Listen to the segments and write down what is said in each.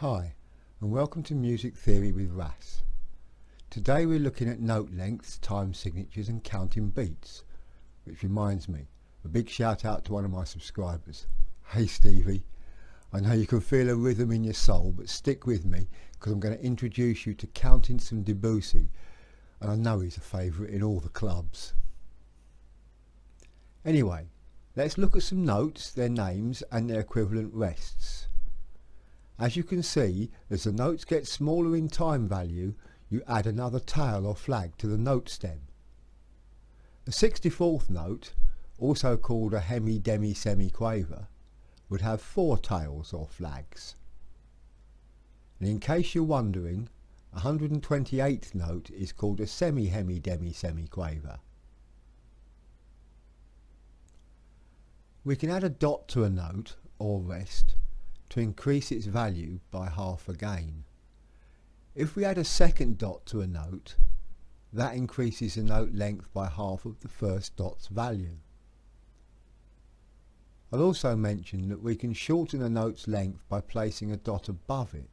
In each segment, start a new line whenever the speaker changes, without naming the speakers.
Hi, and welcome to Music Theory with Ras. Today we're looking at note lengths, time signatures and counting beats. Which reminds me, a big shout out to one of my subscribers. Hey Stevie, I know you can feel a rhythm in your soul, but stick with me because I'm going to introduce you to counting some Debussy, and I know he's a favourite in all the clubs. Anyway, let's look at some notes, their names and their equivalent rests. As you can see, as the notes get smaller in time value, you add another tail or flag to the note stem. A 64th note, also called a hemi-demi-semi-quaver, would have 4 tails or flags. And in case you're wondering, a 128th note is called a semi-hemi-demi-semi-quaver. We can add a dot to a note, or rest, to increase its value by half again. If we add a second dot to a note, that increases the note length by half of the first dot's value. I'll also mention that we can shorten a note's length by placing a dot above it,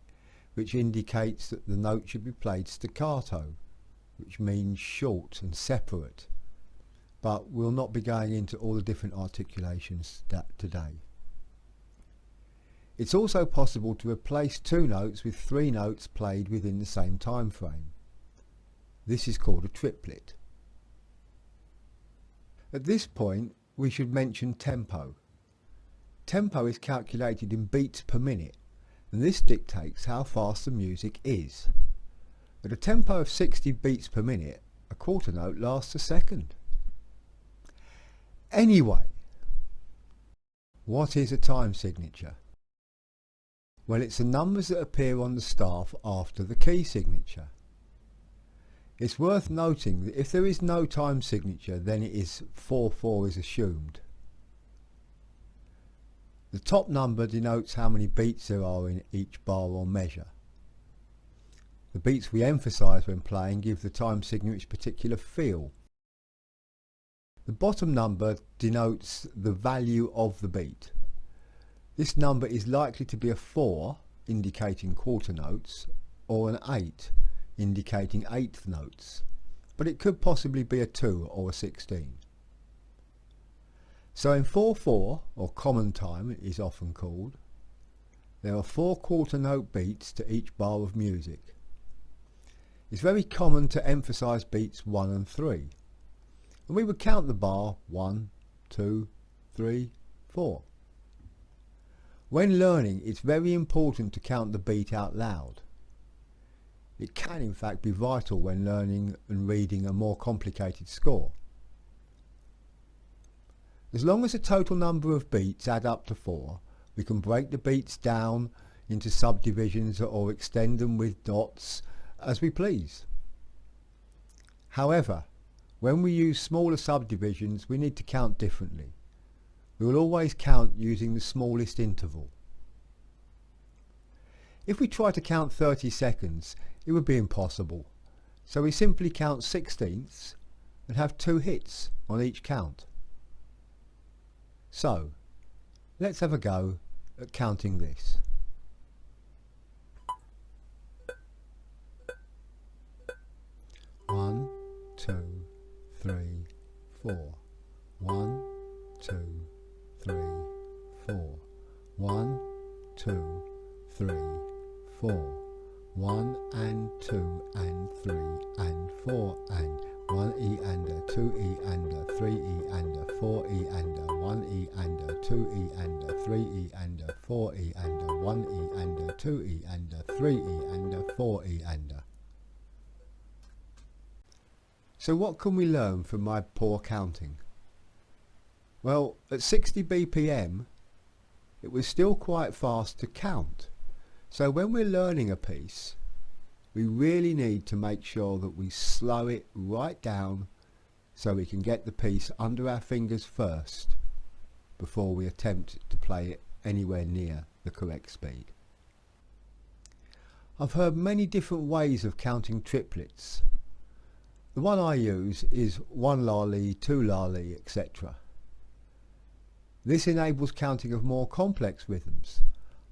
which indicates that the note should be played staccato, which means short and separate, but we'll not be going into all the different articulations today. It's also possible to replace 2 notes with 3 notes played within the same time frame. This is called a triplet. At this point we should mention tempo. Tempo is calculated in beats per minute, and this dictates how fast the music is. At a tempo of 60 beats per minute, a quarter note lasts a second. Anyway, what is a time signature? Well, it's the numbers that appear on the staff after the key signature. It's worth noting that if there is no time signature, then it is 4/4 is assumed. The top number denotes how many beats there are in each bar or measure. The beats we emphasise when playing give the time signature its particular feel. The bottom number denotes the value of the beat. This number is likely to be a 4, indicating quarter notes, or an 8, indicating eighth notes, but it could possibly be a 2 or a 16. So in 4/4, or common time it is often called, there are 4 quarter note beats to each bar of music. It's very common to emphasise beats 1 and 3, and we would count the bar 1, 2, 3, 4. When learning, it's very important to count the beat out loud. It can in fact be vital when learning and reading a more complicated score. As long as the total number of beats add up to 4, we can break the beats down into subdivisions or extend them with dots as we please. However, when we use smaller subdivisions, we need to count differently. We will always count using the smallest interval. If we try to count 30 seconds, it would be impossible, so we simply count 16ths and have 2 hits on each count. So, let's have a go at counting this. One, 2, 3, 4. 1, 2, 3, 4. 1, 2, 3, 4. 1 and 2 and 3 and 4 and 1 E and a 2 E and a 3 E and a 4 E and a 1 E and a 2 E and a 3 E and a 4 E and a 1 E and a 2 E and a 3 E and a 4 E and a. So what can we learn from my poor counting? Well, at 60 BPM, it was still quite fast to count. So when we're learning a piece, we really need to make sure that we slow it right down so we can get the piece under our fingers first before we attempt to play it anywhere near the correct speed. I've heard many different ways of counting triplets. The one I use is 1 lali, 2 lali, etc. This enables counting of more complex rhythms,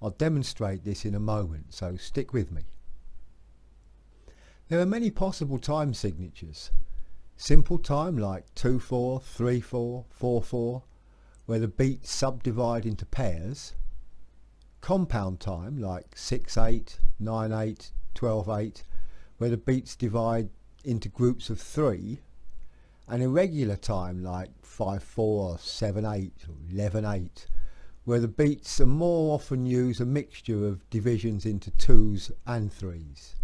I'll demonstrate this in a moment, so stick with me. There are many possible time signatures. Simple time like 2/4, 3/4, 4/4, where the beats subdivide into pairs. Compound time like 6/8, 9/8, 12/8, where the beats divide into groups of 3. And irregular time like 5/4, 7/8 or 11/8, where the beats are more often use a mixture of divisions into 2s and 3s.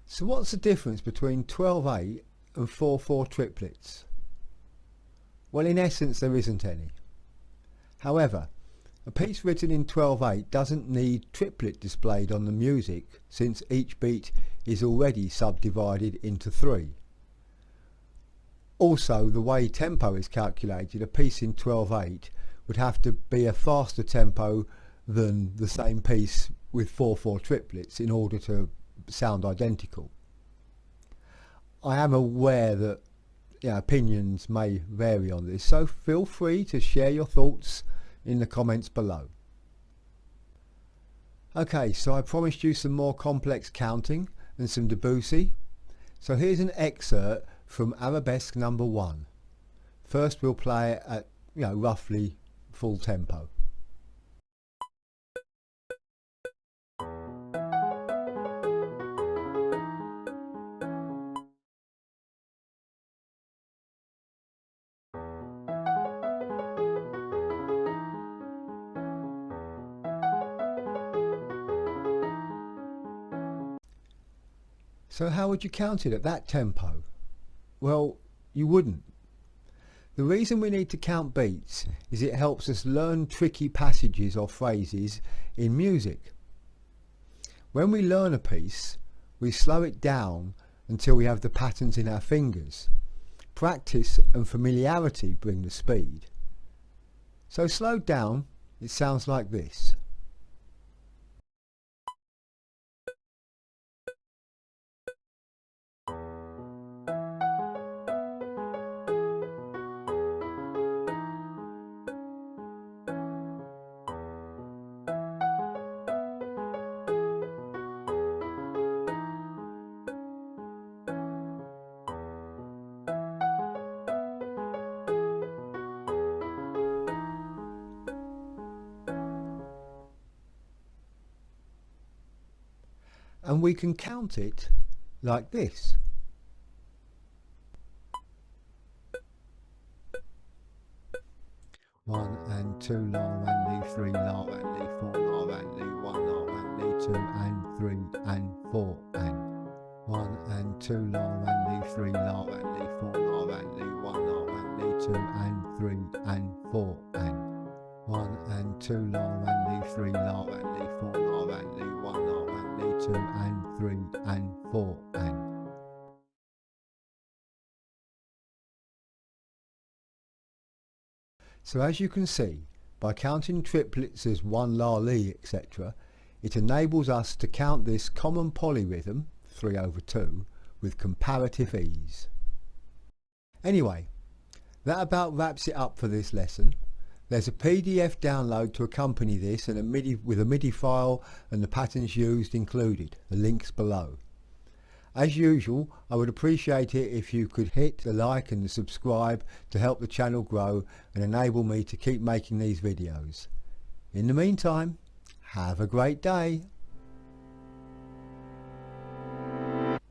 So what's the difference between 12/8 and 4/4 triplets? Well, in essence there isn't any. However, a piece written in 12/8 doesn't need triplet displayed on the music, since each beat is already subdivided into 3. Also, the way tempo is calculated, a piece in 12/8 would have to be a faster tempo than the same piece with 4/4 triplets in order to sound identical. I am aware that opinions may vary on this, so feel free to share your thoughts in the comments below. Okay, so I promised you some more complex counting and some Debussy. So here's an excerpt from Arabesque number 1. First we'll play it at roughly full tempo. So how would you count it at that tempo? Well, you wouldn't. The reason we need to count beats is it helps us learn tricky passages or phrases in music. When we learn a piece, we slow it down until we have the patterns in our fingers. Practice and familiarity bring the speed. So slowed down, it sounds like this. And we can count it like this. One and two, la and lee, 3 la and lee, 4 la and lee, 1 la and lee, 2 and 3 and 4 and 1 and 2 la and lee, 3 la and lee, 4 la and lee, 1 la and lee, 2 and 3 and 4 and 1 and 2 la and lee, 3 la and lee, 4 la and lee, 1 la and lee, 2 and 3 and 4 and. So as you can see, by counting triplets as 1 la li, etc., it enables us to count this common polyrhythm, 3/2, with comparative ease. Anyway, that about wraps it up for this lesson. There's a PDF download to accompany this and with a MIDI file and the patterns used included. The link's below. As usual, I would appreciate it if you could hit the like and the subscribe to help the channel grow and enable me to keep making these videos. In the meantime, have a great day.